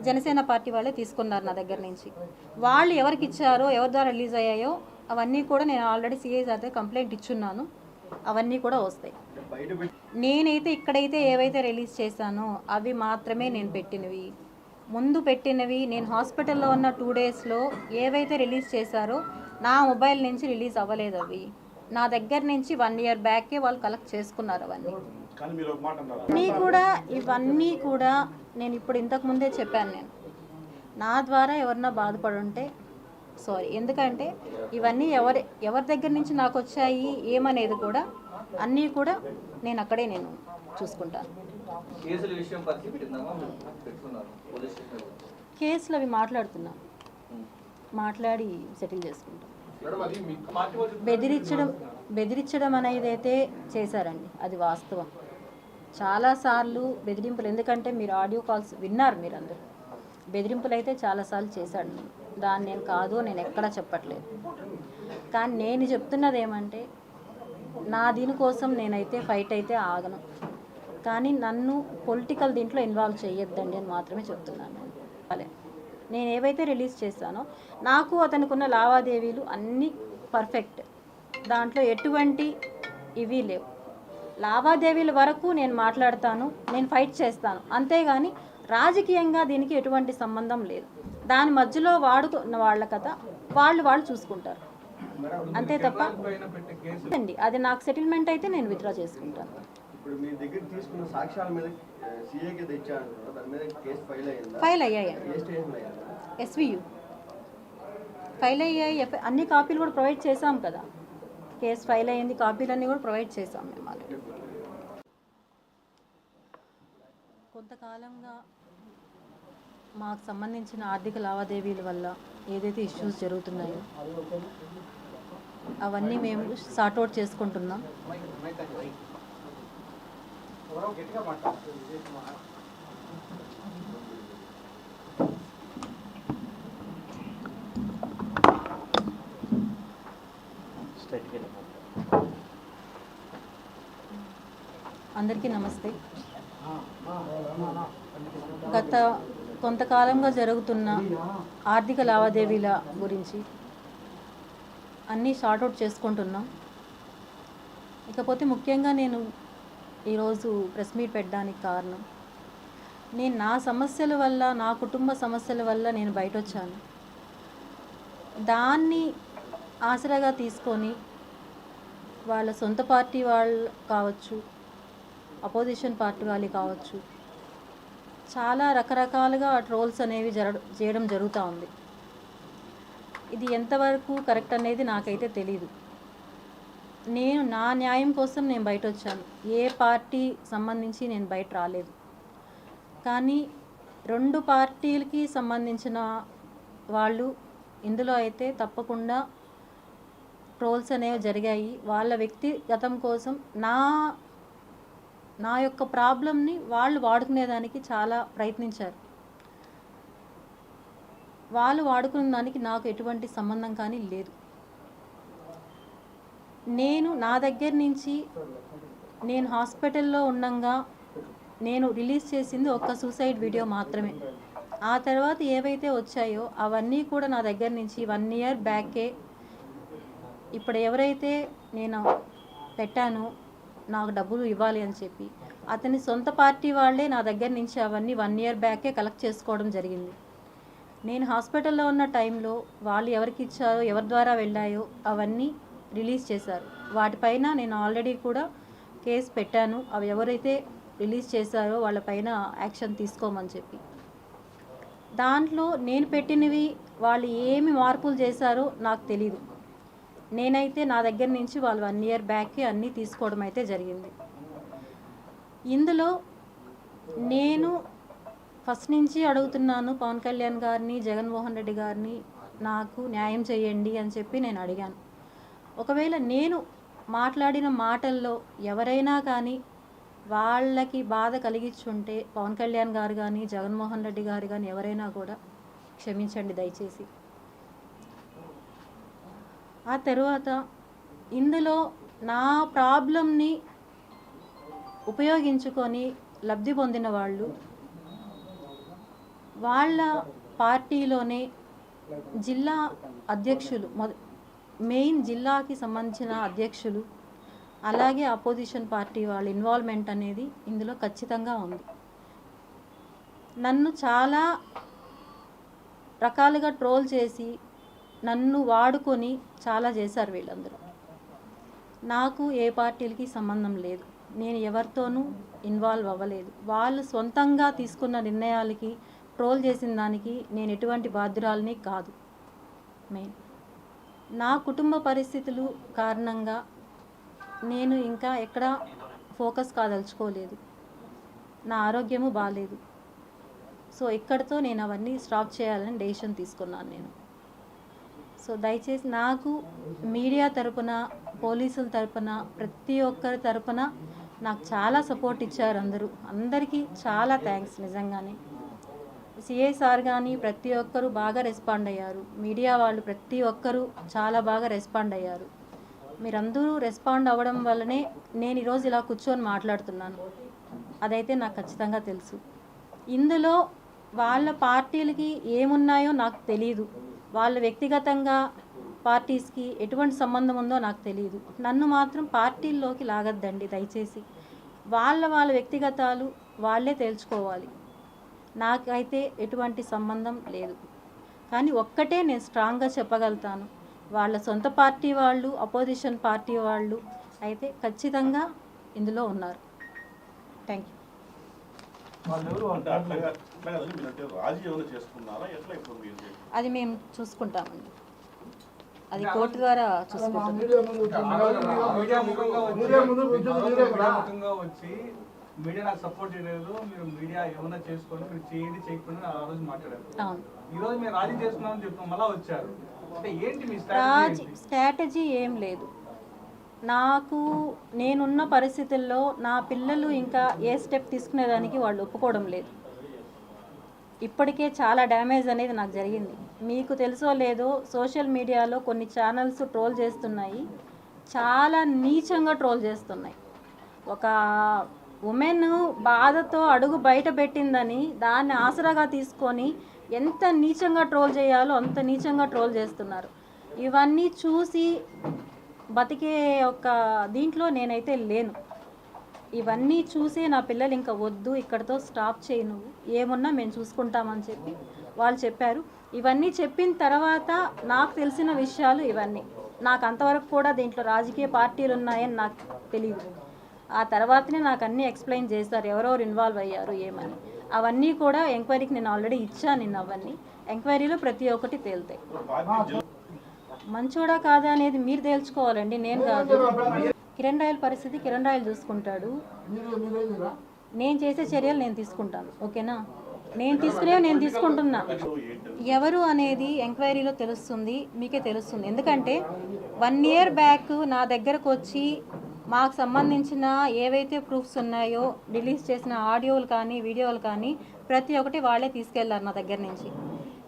Janasena party వాళ్ళే తీసుకున్నారు నా దగ్గర నుంచి. వాళ్ళు ఎవరికి ఇచ్చారో, ఎవరి ద్వారా రిలీజ్ అయ్యాయో అవన్నీ కూడా నేను ఆల్రెడీ సిఐ అయితే కంప్లైంట్ ఇచ్చున్నాను. అవన్నీ కూడా వస్తాయి. నేనైతే ఇక్కడైతే ఏవైతే రిలీజ్ చేశానో అవి మాత్రమే నేను పెట్టినవి. ముందు పెట్టినవి నేను హాస్పిటల్లో ఉన్న 2 డేస్లో ఏవైతే రిలీజ్ చేశారో నా మొబైల్ నుంచి రిలీజ్ అవ్వలేదు. అవి నా దగ్గర నుంచి 1 ఇయర్ బ్యాకే వాళ్ళు కలెక్ట్ చేసుకున్నారు. ఇవన్నీ కూడా నేను ఇప్పుడు ఇంతకు ముందే చెప్పాను. నేను నా ద్వారా ఎవరన్నా బాధపడి ఉంటే సారీ, ఎందుకంటే ఇవన్నీ ఎవరి దగ్గర నుంచి నాకు వచ్చాయి ఏమనేది కూడా అన్నీ కూడా నేను అక్కడే నేను చూసుకుంటాను. కేసులు అవి మాట్లాడి సెటిల్ చేసుకుంటాం. బెదిరించడం అనేది అయితే చేశారండి, అది వాస్తవం. చాలాసార్లు బెదిరింపులు, ఎందుకంటే మీరు ఆడియో కాల్స్ విన్నారు మీరందరూ. బెదిరింపులు అయితే చాలాసార్లు చేశాడు. దాన్ని నేను కాదు, నేను ఎక్కడా చెప్పట్లేదు. కానీ నేను చెప్తున్నది ఏమంటే నా దీనికోసం నేనైతే ఫైట్ అయితే ఆగను. కానీ నన్ను పొలిటికల్ దీంట్లో ఇన్వాల్వ్ చేయొద్దండి అని మాత్రమే చెప్తున్నాను. నేను ఏవైతే రిలీజ్ చేశానో నాకు అతనికి ఉన్న లావాదేవీలు అన్నీ పర్ఫెక్ట్, దాంట్లో ఎటువంటి ఇవి లేవు. లావాదేవీల వరకు నేను మాట్లాడతాను, నేను ఫైట్ చేస్తాను, అంతేగాని రాజకీయంగా దీనికి ఎటువంటి సంబంధం లేదు. దాని మధ్యలో వాడుకున్న వాళ్ళ కథ వాళ్ళు చూసుకుంటారు, అంతే తప్ప అండి. అది నాకు సెటిల్మెంట్ అయితే నేను విత్డ్రా చేసుకుంటాను. ఫైల్ అయ్యాయండి, SVU ఫైల్ అయ్యాయి. అన్ని కాపీలు కూడా ప్రొవైడ్ చేసాం కదా. కేసు ఫైల్ అయ్యింది, కాపీలన్నీ కూడా ప్రొవైడ్ చేసాం మేము ఆల్రెడీ. కొంతకాలంగా మాకు సంబంధించిన ఆర్థిక లావాదేవీల వల్ల ఏదైతే ఇష్యూస్ జరుగుతున్నాయో అవన్నీ మేము సార్ట్అవుట్ చేసుకుంటున్నాం. అందరికీ నమస్తే. గత కొంతకాలంగా జరుగుతున్న ఆర్థిక లావాదేవీల గురించి అన్నీ సార్ట్అవుట్ చేసుకుంటున్నాం. ఇకపోతే ముఖ్యంగా నేను ఈరోజు ప్రెస్ మీట్ పెట్టడానికి కారణం, నేను నా సమస్యల వల్ల, నా కుటుంబ సమస్యల వల్ల నేను బయట వచ్చాను. దాన్ని ఆసరాగా తీసుకొని వాళ్ళ సొంత పార్టీ వాళ్ళు కావచ్చు, అపోజిషన్ పార్టీ వాళ్ళు కావచ్చు, చాలా రకరకాలుగా ట్రోల్స్ అనేవి చేయడం జరుగుతూ ఉంది. ఇది ఎంతవరకు కరెక్ట్ అనేది నాకైతే తెలీదు. నేను నా న్యాయం కోసం నేను బయట వచ్చాను, ఏ పార్టీ సంబంధించి నేను బయట రాలేదు. కానీ 2 పార్టీలకి సంబంధించిన వాళ్ళు ఇందులో అయితే తప్పకుండా ట్రోల్స్ అనేవి జరిగాయి. వాళ్ళ వ్యక్తిగతం కోసం నా యొక్క ప్రాబ్లమ్ని వాళ్ళు వాడుకునేదానికి చాలా ప్రయత్నించారు. వాళ్ళు వాడుకునే దానికి నాకు ఎటువంటి సంబంధం కానీ లేదు. నా దగ్గర నుంచి నేను హాస్పిటల్లో ఉండగా నేను రిలీజ్ చేసింది ఒక్క సూసైడ్ వీడియో మాత్రమే. ఆ తర్వాత ఏవైతే వచ్చాయో అవన్నీ కూడా నా దగ్గర నుంచి 1 ఇయర్ బ్యాకే, ఇప్పుడు ఎవరైతే నేను పెట్టానో నాకు డబ్బులు ఇవ్వాలి అని చెప్పి అతని సొంత పార్టీ వాళ్ళే నా దగ్గర నుంచి అవన్నీ 1 ఇయర్ బ్యాకే కలెక్ట్ చేసుకోవడం జరిగింది. నేను హాస్పిటల్లో ఉన్న టైంలో వాళ్ళు ఎవరికి ఇచ్చారో, ఎవరి ద్వారా వెళ్ళాయో అవన్నీ రిలీజ్ చేశారు. వాటిపైన నేను ఆల్రెడీ కూడా కేసు పెట్టాను. అవి ఎవరైతే రిలీజ్ చేశారో వాళ్ళపైన యాక్షన్ తీసుకోమని చెప్పి. దాంట్లో నేను పెట్టినవి వాళ్ళు ఏమి మార్పులు చేశారో నాకు తెలీదు. నేనైతే నా దగ్గర నుంచి వాళ్ళు 1 ఇయర్ బ్యాక్కి అన్నీ తీసుకోవడం అయితే జరిగింది. ఇందులో నేను ఫస్ట్ నుంచి అడుగుతున్నాను పవన్ కళ్యాణ్ గారిని, జగన్మోహన్ రెడ్డి గారిని, నాకు న్యాయం చేయండి అని చెప్పి నేను అడిగాను. ఒకవేళ నేను మాట్లాడిన మాటల్లో ఎవరైనా కానీ వాళ్ళకి బాధ కలిగించుంటే పవన్ కళ్యాణ్ గారు కానీ, జగన్మోహన్ రెడ్డి గారు కానీ ఎవరైనా కూడా క్షమించండి దయచేసి. ఆ తర్వాత ఇందులో నా ప్రాబ్లంని ఉపయోగించుకొని లబ్ధి పొందిన వాళ్ళు వాళ్ళ పార్టీలోనే జిల్లా అధ్యక్షులు మెయిన్ జిల్లాకి సంబంధించిన అధ్యక్షులు అలాగే అపోజిషన్ పార్టీ వాళ్ళ ఇన్వాల్వ్మెంట్ అనేది ఇందులో ఖచ్చితంగా ఉంది. నన్ను చాలా రకాలుగా ట్రోల్ చేసి నన్ను వాడుకొని చాలా చేశారు వీళ్ళందరూ. నాకు ఏ పార్టీలకి సంబంధం లేదు, నేను ఎవరితోనూ ఇన్వాల్వ్ అవ్వలేదు. వాళ్ళు సొంతంగా తీసుకున్న నిర్ణయాలకి ట్రోల్ చేసిన దానికి నేను ఎటువంటి బాధ్యురాలని కాదు. మెయిన్ నా కుటుంబ పరిస్థితులు కారణంగా నేను ఇంకా ఎక్కడ ఫోకస్ కాదలుచుకోలేదు. నా ఆరోగ్యము బాగాలేదు. సో ఇక్కడితో నేను అవన్నీ స్టాప్ చేయాలని డెసిషన్ తీసుకున్నాను నేను. సో దయచేసి నాకు మీడియా తరపున, పోలీసుల తరపున, ప్రతి ఒక్కరి తరపున నాకు చాలా సపోర్ట్ ఇచ్చారు అందరూ. అందరికీ చాలా థ్యాంక్స్ నిజంగానే. సిఐ సార్ కానీ ప్రతి ఒక్కరూ బాగా రెస్పాండ్ అయ్యారు. మీడియా వాళ్ళు ప్రతి ఒక్కరూ చాలా బాగా రెస్పాండ్ అయ్యారు. మీరందరూ రెస్పాండ్ అవ్వడం వల్లనే నేను ఈరోజు ఇలా కూర్చొని మాట్లాడుతున్నాను. అదైతే నాకు ఖచ్చితంగా తెలుసు. ఇందులో వాళ్ళ పార్టీలకి ఏమున్నాయో నాకు తెలియదు. వాళ్ళ వ్యక్తిగతంగా పార్టీస్కి ఎటువంటి సంబంధం ఉందో నాకు తెలియదు. నన్ను మాత్రం పార్టీల్లోకి లాగద్దండి దయచేసి. వాళ్ళ వ్యక్తిగతాలు వాళ్ళే తేల్చుకోవాలి. నాకైతే ఎటువంటి సంబంధం లేదు. కానీ ఒక్కటే నేను స్ట్రాంగ్గా చెప్పగలుగుతాను, వాళ్ళ సొంత పార్టీ వాళ్ళు, అపోజిషన్ పార్టీ వాళ్ళు అయితే ఖచ్చితంగా ఇందులో ఉన్నారు. Thank you. అది మేము చూసుకుంటామండి, అది కోర్టు ద్వారా చూసుకుంటాం. మీడియా నాకు సపోర్ట్ చేయలేదు, మీరు మీడియా ఏమైనా చేసుకొని మీరు చేయండి చేయకుండా ఆ రోజు మాట్లాడారు. ఈ రోజు మీరు రాజీ చేస్తున్నామని చెప్తాం, మళ్ళీ వచ్చారు. అంటే ఏంటి మీ స్ట్రాటజీ? ఏం లేదు. నాకు నేనున్న పరిస్థితుల్లో నా పిల్లలు ఇంకా ఏ స్టెప్ తీసుకునేదానికి వాళ్ళు ఒప్పుకోవడం లేదు. ఇప్పటికే చాలా డ్యామేజ్ అనేది నాకు జరిగింది. మీకు తెలుసో లేదో, సోషల్ మీడియాలో కొన్ని ఛానల్స్ ట్రోల్ చేస్తున్నాయి, చాలా నీచంగా ట్రోల్ చేస్తున్నాయి. ఒక ఉమెన్ బాధతో అడుగు బయట పెట్టిందని దాన్ని ఆసరాగా తీసుకొని ఎంత నీచంగా ట్రోల్ చేయాలో అంత నీచంగా ట్రోల్ చేస్తున్నారు. ఇవన్నీ చూసి బతికే ఒక దీంట్లో నేనైతే లేను. ఇవన్నీ చూసి నా పిల్లలు ఇంకా వద్దు, ఇక్కడితో స్టాప్ చేయి, నువ్వు ఏమున్నా మేము చూసుకుంటామని చెప్పి వాళ్ళు చెప్పారు. ఇవన్నీ చెప్పిన తర్వాత నాకు తెలిసిన విషయాలు ఇవన్నీ. నాకు అంతవరకు కూడా దీంట్లో రాజకీయ పార్టీలు ఉన్నాయని నాకు తెలియదు. ఆ తర్వాతనే నాకు అన్నీ ఎక్స్ప్లెయిన్ చేశారు ఎవరెవరు ఇన్వాల్వ్ అయ్యారు ఏమని. అవన్నీ కూడా ఎంక్వైరీకి నేను ఆల్రెడీ ఇచ్చాను. నేను అవన్నీ ఎంక్వైరీలో ప్రతి ఒక్కటి తేలుతాయి. మంచోడా కాదా అనేది మీరు తేల్చుకోవాలండి, నేను కాదు. కిరణ్ రాయల్ పరిస్థితి కిరణ్ రాయల్ చూసుకుంటాడు. నేను చేసే చర్యలు నేను తీసుకుంటాను, ఓకేనా? నేను తీసుకుంటున్నా. ఎవరు అనేది ఎంక్వైరీలో తెలుస్తుంది, మీకే తెలుస్తుంది. ఎందుకంటే 1 year బ్యాక్ నా దగ్గరకు వచ్చి మాకు సంబంధించిన ఏవైతే ప్రూఫ్స్ ఉన్నాయో, రిలీజ్ చేసిన ఆడియోలు కానీ వీడియోలు కానీ ప్రతి ఒక్కటి వాళ్ళే తీసుకెళ్లారు నా దగ్గర నుంచి.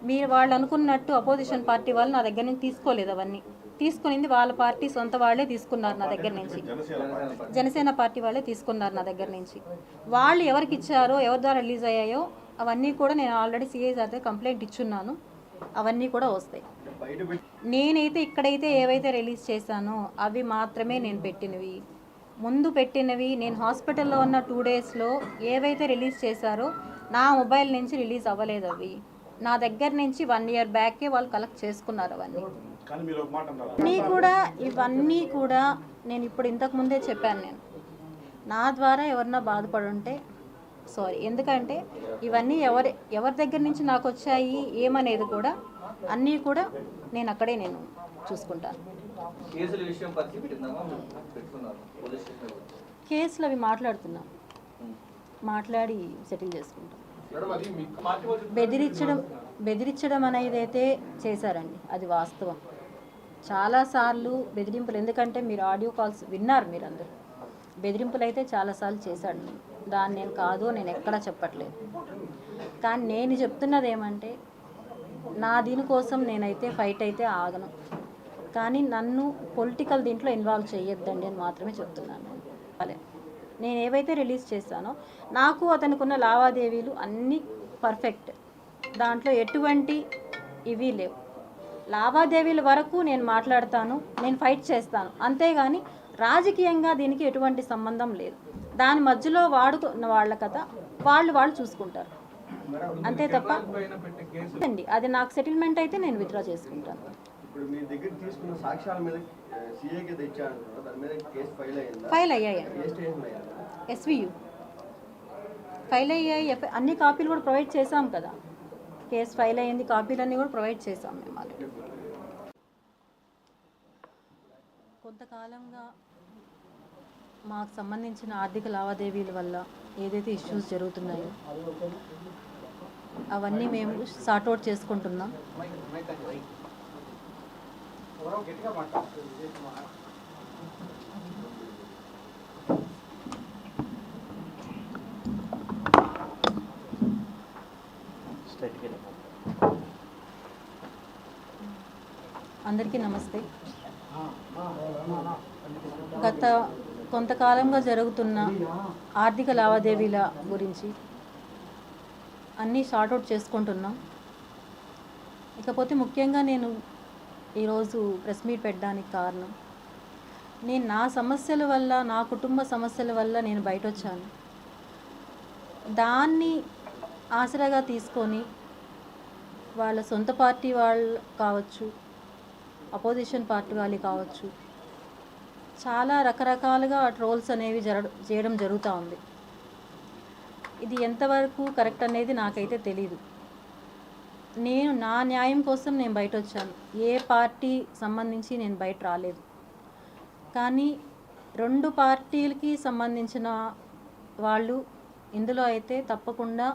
మీరు వాళ్ళు అనుకున్నట్టు అపోజిషన్ పార్టీ వాళ్ళు నా దగ్గర నుంచి తీసుకోలేదు. అవన్నీ తీసుకునింది వాళ్ళ పార్టీ సొంత వాళ్ళే తీసుకున్నారు నా దగ్గర నుంచి. జనసేన పార్టీ వాళ్ళే తీసుకున్నారు నా దగ్గర నుంచి. వాళ్ళు ఎవరికి ఇచ్చారో, ఎవరి ద్వారా రిలీజ్ అయ్యాయో అవన్నీ కూడా నేను ఆల్రెడీ సిఐ సార్ కంప్లైంట్ ఇచ్చున్నాను. అవన్నీ కూడా వస్తాయి. నేనైతే ఇక్కడైతే ఏవైతే రిలీజ్ చేశానో అవి మాత్రమే నేను పెట్టినవి. ముందు పెట్టినవి నేను హాస్పిటల్లో ఉన్న 2 daysలో ఏవైతే రిలీజ్ చేశారో నా మొబైల్ నుంచి రిలీజ్ అవ్వలేదు. అవి నా దగ్గర నుంచి 1 year బ్యాకే వాళ్ళు కలెక్ట్ చేసుకున్నారు. ఇవన్నీ కూడా నేను ఇప్పుడు ఇంతకుముందే చెప్పాను. నేను నా ద్వారా ఎవరన్నా బాధపడి ఉంటే సారీ. ఎందుకంటే ఇవన్నీ ఎవరి దగ్గర నుంచి నాకు వచ్చాయి ఏమనేది కూడా అన్నీ కూడా నేను అక్కడే నేను చూసుకుంటాను. కేసులు అవి మాట్లాడి సెటిల్ చేసుకుంటాం. బెదిరించడం అనేది అయితే చేశారండి, అది వాస్తవం. చాలాసార్లు బెదిరింపులు, ఎందుకంటే మీరు ఆడియో కాల్స్ విన్నారు మీరందరూ. బెదిరింపులు అయితే చాలాసార్లు చేశాడు. దాన్ని నేను కాదు, నేను ఎక్కడా చెప్పట్లేదు. కానీ నేను చెప్తున్నది ఏమంటే, నా దీనికోసం నేనైతే ఫైట్ అయితే ఆగను. కానీ నన్ను పొలిటికల్ దీంట్లో ఇన్వాల్వ్ చేయొద్దండి అని మాత్రమే చెప్తున్నాను. అదే నేను ఏవైతే రిలీజ్ చేశానో నాకు అతనికి ఉన్న లావాదేవీలు అన్నీ పర్ఫెక్ట్. దాంట్లో ఎటువంటి ఇవి లేవు. లావాదేవీల వరకు నేను మాట్లాడతాను, నేను ఫైట్ చేస్తాను, అంతేగాని రాజకీయంగా దీనికి ఎటువంటి సంబంధం లేదు. దాని మధ్యలో వాడుకున్న వాళ్ళ కథ వాళ్ళు చూసుకుంటారు, అంతే తప్ప అండి. అది నాకు సెటిల్మెంట్ అయితే నేను విత్డ్రా చేసుకుంటాను. ఇప్పుడు మీ దగ్గర తీసుకున్న సాక్ష్యాల మీద సీఏకి తెచ్చారు, దాని మీద కేసు ఫైల్ అయ్యిందా? ఫైల్ అయ్యాయండి, ఎస్వియు ఫైల్ అయ్యాయి. అన్ని కాపీలు కూడా ప్రొవైడ్ చేసాం కదా, కేసు ఫైల్ అయ్యింది, కాపీలన్నీ కూడా ప్రొవైడ్ చేసాం మేము ఆల్రెడీ. కొంతకాలంగా మాకు సంబంధించిన ఆర్థిక లావాదేవీల వల్ల ఏదైతే ఇష్యూస్ జరుగుతున్నాయో అవన్నీ మేము సార్ట్అవుట్ చేసుకుంటున్నాం. అందరికీ నమస్తే. గత కొంతకాలంగా జరుగుతున్న ఆర్థిక లావాదేవీల గురించి అన్నీ సార్ట్అవుట్ చేసుకుంటున్నాం. ఇకపోతే ముఖ్యంగా నేను ఈరోజు ప్రెస్ మీట్ పెట్టడానికి కారణం, నేను నా సమస్యల వల్ల, నా కుటుంబ సమస్యల వల్ల నేను బయట వచ్చాను. దాన్ని ఆసరాగా తీసుకొని వాళ్ళ సొంత పార్టీ వాళ్ళు కావచ్చు, అపోజిషన్ పార్టీ వాళ్ళు కావచ్చు, చాలా రకరకాలుగా ట్రోల్స్ అనేవి చేయడం జరుగుతూ ఉంది. ఇది ఎంతవరకు కరెక్ట్ అనేది నాకైతే తెలీదు. నేను నా న్యాయం కోసం నేను బయట వచ్చాను, ఏ పార్టీ సంబంధించి నేను బయట రాలేదు. కానీ రెండు పార్టీలకి సంబంధించిన వాళ్ళు ఇందులో అయితే తప్పకుండా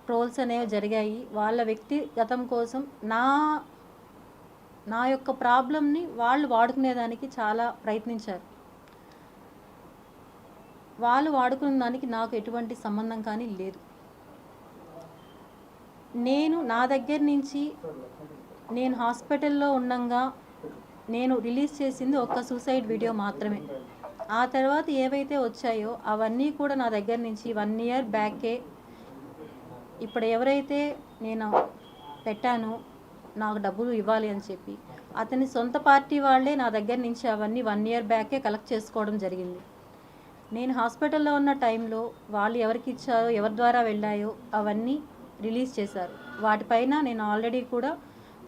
ట్రోల్స్ అనేవి జరిగాయి. వాళ్ళ వ్యక్తిగతం కోసం నా యొక్క ప్రాబ్లమ్ని వాళ్ళు వాడుకునేదానికి చాలా ప్రయత్నించారు. వాళ్ళు వాడుకునే దానికి నాకు ఎటువంటి సంబంధం కానీ లేదు. నేను నా దగ్గర నుంచి నేను హాస్పిటల్లో ఉండగా నేను రిలీజ్ చేసింది ఒక్క సూసైడ్ వీడియో మాత్రమే. ఆ తర్వాత ఏవైతే వచ్చాయో అవన్నీ కూడా నా దగ్గర నుంచి 1 year బ్యాకే, ఇప్పుడు ఎవరైతే నేను పెట్టానో నాకు డబ్బులు ఇవ్వాలి అని చెప్పి అతని సొంత పార్టీ వాళ్ళే నా దగ్గర నుంచి అవన్నీ 1 year బ్యాకే కలెక్ట్ చేసుకోవడం జరిగింది. నేను హాస్పిటల్లో ఉన్న టైంలో వాళ్ళు ఎవరికి ఇచ్చారో, ఎవరి ద్వారా వెళ్ళాయో అవన్నీ రిలీజ్ చేశారు. వాటిపైన నేను ఆల్రెడీ కూడా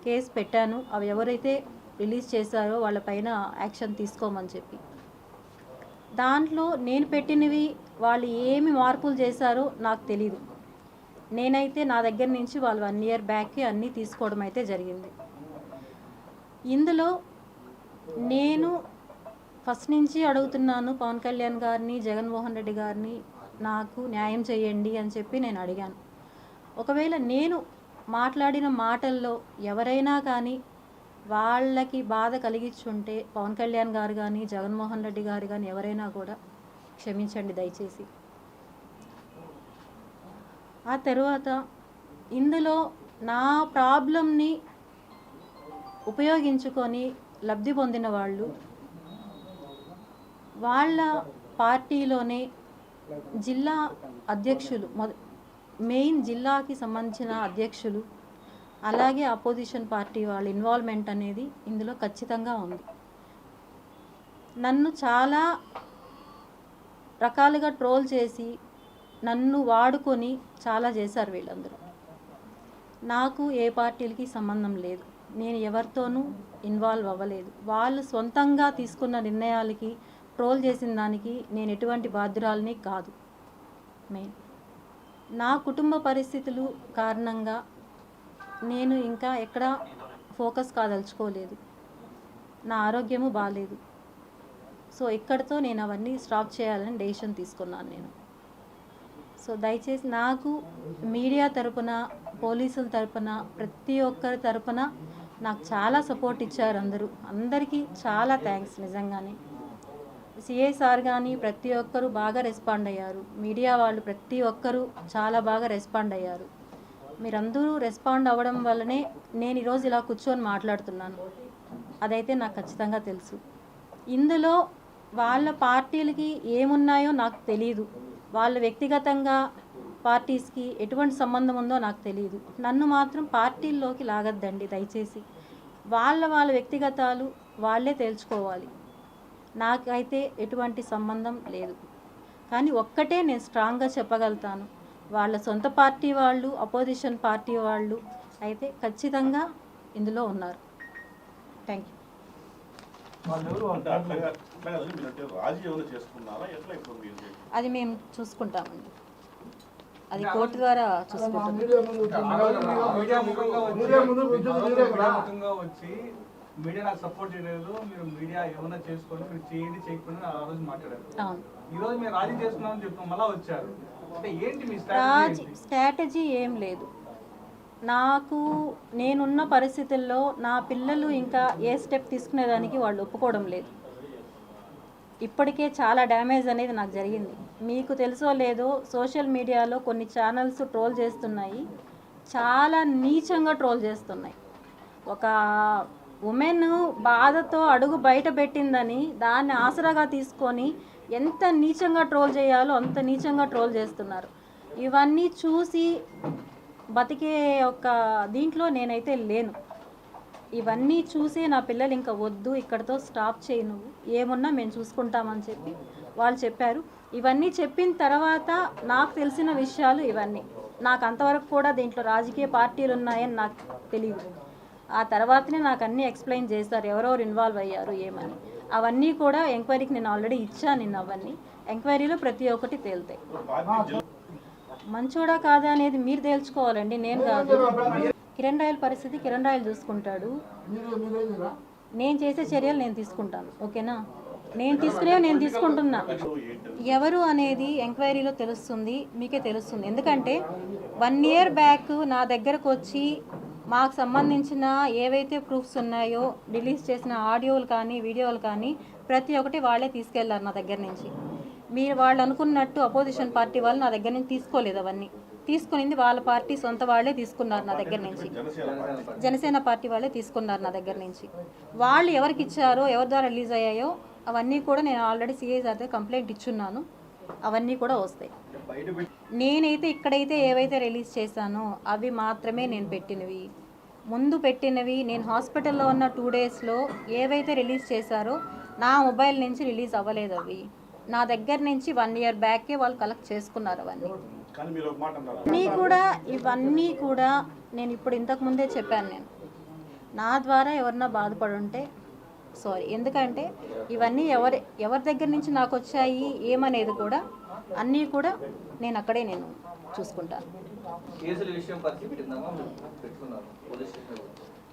కేసు పెట్టాను. అవి ఎవరైతే రిలీజ్ చేశారో వాళ్ళపైన యాక్షన్ తీసుకోమని చెప్పి. దాంట్లో నేను పెట్టినవి వాళ్ళు ఏమి మార్పులు చేశారో నాకు తెలీదు. నేనైతే నా దగ్గర నుంచి వాళ్ళు 1 year బ్యాక్కి అన్నీ తీసుకోవడం అయితే జరిగింది. ఇందులో నేను ఫస్ట్ నుంచి అడుగుతున్నాను పవన్ కళ్యాణ్ గారిని, జగన్మోహన్ రెడ్డి గారిని, నాకు న్యాయం చేయండి అని చెప్పి నేను అడిగాను. ఒకవేళ నేను మాట్లాడిన మాటల్లో ఎవరైనా కానీ వాళ్ళకి బాధ కలిగించుంటే పవన్ కళ్యాణ్ గారు కానీ, జగన్మోహన్ రెడ్డి గారు కానీ ఎవరైనా కూడా క్షమించండి దయచేసి. ఆ తర్వాత ఇందులో నా ప్రాబ్లంని ఉపయోగించుకొని లబ్ధి పొందిన వాళ్ళు వాళ్ళ పార్టీలోనే జిల్లా అధ్యక్షులు, మెయిన్ జిల్లాకి సంబంధించిన అధ్యక్షులు, అలాగే అపోజిషన్ పార్టీ వాళ్ళ ఇన్వాల్వ్మెంట్ అనేది ఇందులో ఖచ్చితంగా ఉంది. నన్ను చాలా రకాలుగా ట్రోల్ చేసి నన్ను వాడుకొని చాలా చేశారు వీళ్ళందరూ. నాకు ఏ పార్టీలకి సంబంధం లేదు, నేను ఎవరితోనూ ఇన్వాల్వ్ అవ్వలేదు. వాళ్ళు సొంతంగా తీసుకున్న నిర్ణయాలకి ట్రోల్ చేసిన దానికి నేను ఎటువంటి బాధ్యురాలని కాదు. మెయిన్ నా కుటుంబ పరిస్థితులు కారణంగా నేను ఇంకా ఎక్కడా ఫోకస్ కాదలుచుకోలేదు. నా ఆరోగ్యము బాగాలేదు. సో ఇక్కడితో నేను అవన్నీ స్టాప్ చేయాలని డెసిషన్ తీసుకున్నాను నేను. సో దయచేసి నాకు మీడియా తరపున, పోలీసుల తరపున, ప్రతి ఒక్కరి తరపున నాకు చాలా సపోర్ట్ ఇచ్చారు అందరూ. అందరికీ చాలా థ్యాంక్స్ నిజంగానే. సిఐ సార్ కానీ ప్రతి ఒక్కరూ బాగా రెస్పాండ్ అయ్యారు. మీడియా వాళ్ళు ప్రతి ఒక్కరూ చాలా బాగా రెస్పాండ్ అయ్యారు. మీరందరూ రెస్పాండ్ అవ్వడం వల్లనే నేను ఈరోజు ఇలా కూర్చొని మాట్లాడుతున్నాను. అదైతే నాకు ఖచ్చితంగా తెలుసు. ఇందులో వాళ్ళ పార్టీలకి ఏమున్నాయో నాకు తెలీదు. వాళ్ళు వ్యక్తిగతంగా పార్టీస్కి ఎటువంటి సంబంధం ఉందో నాకు తెలియదు. నన్ను మాత్రం పార్టీల్లోకి లాగద్దండి దయచేసి. వాళ్ళ వ్యక్తిగతాలు వాళ్ళే తేల్చుకోవాలి. నాకైతే ఎటువంటి సంబంధం లేదు. కానీ ఒక్కటే నేను స్ట్రాంగ్గా చెప్పగలుగుతాను, వాళ్ళ సొంత పార్టీ వాళ్ళు, అపోజిషన్ పార్టీ వాళ్ళు అయితే ఖచ్చితంగా ఇందులో ఉన్నారు. Thank you. అది మేము చూసుకుంటామండి, అది కోర్టు ద్వారా చూసుకుంటాం. మీడియా ముఖంగా వచ్చి మీడియా నాకు సపోర్ట్ చేయలేదు, మీరు మీడియా ఏమన్నా చేసుకొని మీరు చేయండి చేయకపోయినా ఆ రోజు మాట్లాడారు. అవును, ఈ రోజు మీరు రాజీ చేస్తున్నామని చెప్తాం, మళ్ళీ వచ్చారు. అంటే ఏంటి మీ స్ట్రాటజీ ఏం లేదు. నాకు నేనున్న పరిస్థితుల్లో నా పిల్లలు ఇంకా ఏ స్టెప్ తీసుకునేదానికి వాళ్ళు ఒప్పుకోవడం లేదు. ఇప్పటికే చాలా డ్యామేజ్ అనేది నాకు జరిగింది. మీకు తెలుసో లేదో, సోషల్ మీడియాలో కొన్ని ఛానల్స్ ట్రోల్ చేస్తున్నాయి, చాలా నీచంగా ట్రోల్ చేస్తున్నాయి. ఒక ఉమెన్ బాధతో అడుగు బయట పెట్టిందని దాన్ని ఆసరాగా తీసుకొని ఎంత నీచంగా ట్రోల్ చేయాలో అంత నీచంగా ట్రోల్ చేస్తున్నారు. ఇవన్నీ చూసి బతికే ఒక దీంట్లో నేనైతే లేను. ఇవన్నీ చూసి నా పిల్లలు ఇంకా వద్దు, ఇక్కడతో స్టాప్ చేయి, నువ్వు ఏమున్నా మేము చూసుకుంటామని చెప్పి వాళ్ళు చెప్పారు. ఇవన్నీ చెప్పిన తర్వాత నాకు తెలిసిన విషయాలు ఇవన్నీ. నాకు అంతవరకు కూడా దీంట్లో రాజకీయ పార్టీలు ఉన్నాయని నాకు తెలియదు. ఆ తర్వాతనే నాకు అన్నీ ఎక్స్ప్లెయిన్ చేశారు, ఎవరెవరు ఇన్వాల్వ్ అయ్యారు ఏమని. అవన్నీ కూడా ఎంక్వైరీకి నేను ఆల్రెడీ ఇచ్చాను. నిన్న అవన్నీ ఎంక్వైరీలో ప్రతి ఒక్కటి తేలుతాయి. మంచోడా కాదా అనేది మీరు తేల్చుకోవాలండి, నేను కాదు. కిరణ్ రాయల్ పరిస్థితి కిరణ్ రాయల్ చూసుకుంటాడు. నేను చేసే చర్యలు నేను తీసుకుంటాను, ఓకేనా? నేను తీసుకునేవి నేను తీసుకుంటున్నా. ఎవరు అనేది ఎంక్వైరీలో తెలుస్తుంది, మీకే తెలుస్తుంది. ఎందుకంటే 1 year బ్యాక్ నా దగ్గరకు వచ్చి మాకు సంబంధించిన ఏవైతే ప్రూఫ్స్ ఉన్నాయో, రిలీజ్ చేసిన ఆడియోలు కానీ వీడియోలు కానీ ప్రతి ఒక్కటి వాళ్ళే తీసుకెళ్లారు నా దగ్గర నుంచి. మీరు వాళ్ళు అనుకున్నట్టు అపోజిషన్ పార్టీ వాళ్ళు నా దగ్గర నుంచి తీసుకోలేదు. అవన్నీ తీసుకునింది వాళ్ళ పార్టీ సొంత వాళ్ళే తీసుకున్నారు నా దగ్గర నుంచి. జనసేన పార్టీ వాళ్ళే తీసుకున్నారు నా దగ్గర నుంచి. వాళ్ళు ఎవరికి ఇచ్చారో, ఎవరి ద్వారా రిలీజ్ అయ్యాయో అవన్నీ కూడా నేను ఆల్రెడీ సిఐ దగ్గర కంప్లైంట్ ఇచ్చున్నాను. అవన్నీ కూడా వస్తాయి. నేనైతే ఇక్కడైతే ఏవైతే రిలీజ్ చేశానో అవి మాత్రమే నేను పెట్టినవి. ముందు పెట్టినవి నేను హాస్పిటల్లో ఉన్న 2 daysలో ఏవైతే రిలీజ్ చేశారో నా మొబైల్ నుంచి రిలీజ్ అవ్వలేదు. అవి నా దగ్గర నుంచి 1 year బ్యాకే వాళ్ళు కలెక్ట్ చేసుకున్నారు. ఇవన్నీ కూడా నేను ఇప్పుడు ఇంతకుముందే చెప్పాను. నేను నా ద్వారా ఎవరన్నా బాధపడి ఉంటే సారీ. ఎందుకంటే ఇవన్నీ ఎవరి దగ్గర నుంచి నాకు వచ్చాయి ఏమనేది కూడా అన్నీ కూడా నేను అక్కడే నేను చూసుకుంటాను.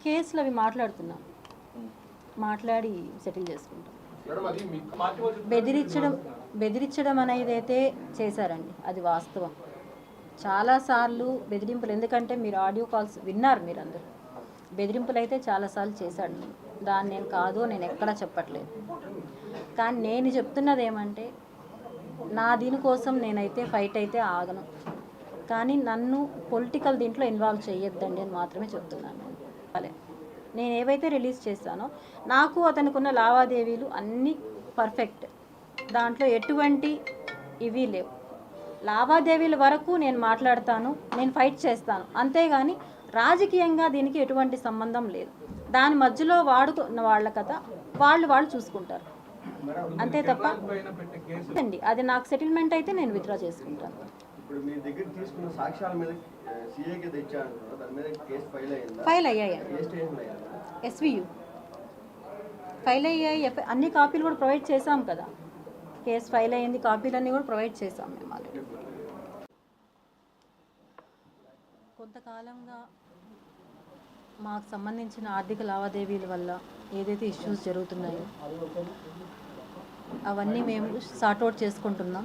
కేసులు అవి మాట్లాడి సెటిల్ చేసుకుంటాం. బెదిరించడం అనేది అయితే చేశారండి, అది వాస్తవం. చాలాసార్లు బెదిరింపులు, ఎందుకంటే మీరు ఆడియో కాల్స్ విన్నారు మీరందరూ. బెదిరింపులు అయితే చాలాసార్లు చేశాడు. దాన్ని నేను కాదు, నేను ఎక్కడా చెప్పట్లేదు. కానీ నేను చెప్తున్నది ఏమంటే, నా దీనికోసం నేనైతే ఫైట్ అయితే ఆగను. కానీ నన్ను పొలిటికల్ దీంట్లో ఇన్వాల్వ్ చేయొద్దండి అని మాత్రమే చెప్తున్నాను. నేను ఏవైతే రిలీజ్ చేశానో నాకు అతనికి ఉన్న లావాదేవీలు అన్నీ పర్ఫెక్ట్, దాంట్లో ఎటువంటి ఇవి లేవు. లావాదేవీల వరకు నేను మాట్లాడతాను, నేను ఫైట్ చేస్తాను, అంతేగాని రాజకీయంగా దీనికి ఎటువంటి సంబంధం లేదు. దాని మధ్యలో వాడుకున్న వాళ్ళ కథ వాళ్ళు చూసుకుంటారు, అంతే తప్ప అండి. అది నాకు సెటిల్మెంట్ అయితే నేను విత్డ్రా చేసుకుంటాను. ఇప్పుడు మీ దగ్గర తీసుకున్న సాక్ష్యాల మీద సిఐకి తెచ్చారు, దాని మీద కేసు ఫైల్ అయ్యాయండి. SVU ఫైల్ అయ్యాయి. అన్ని కాపీలు కూడా ప్రొవైడ్ చేసాం కదా. కేసు ఫైల్ అయ్యింది, కాపీలన్నీ కూడా ప్రొవైడ్ చేసాం మేము ఆల్రెడీ. కొంతకాలంగా మాకు సంబంధించిన ఆర్థిక లావాదేవీల వల్ల ఏదైతే ఇష్యూస్ జరుగుతున్నాయో అవన్నీ మేము సార్ట్అవుట్ చేసుకుంటున్నాం.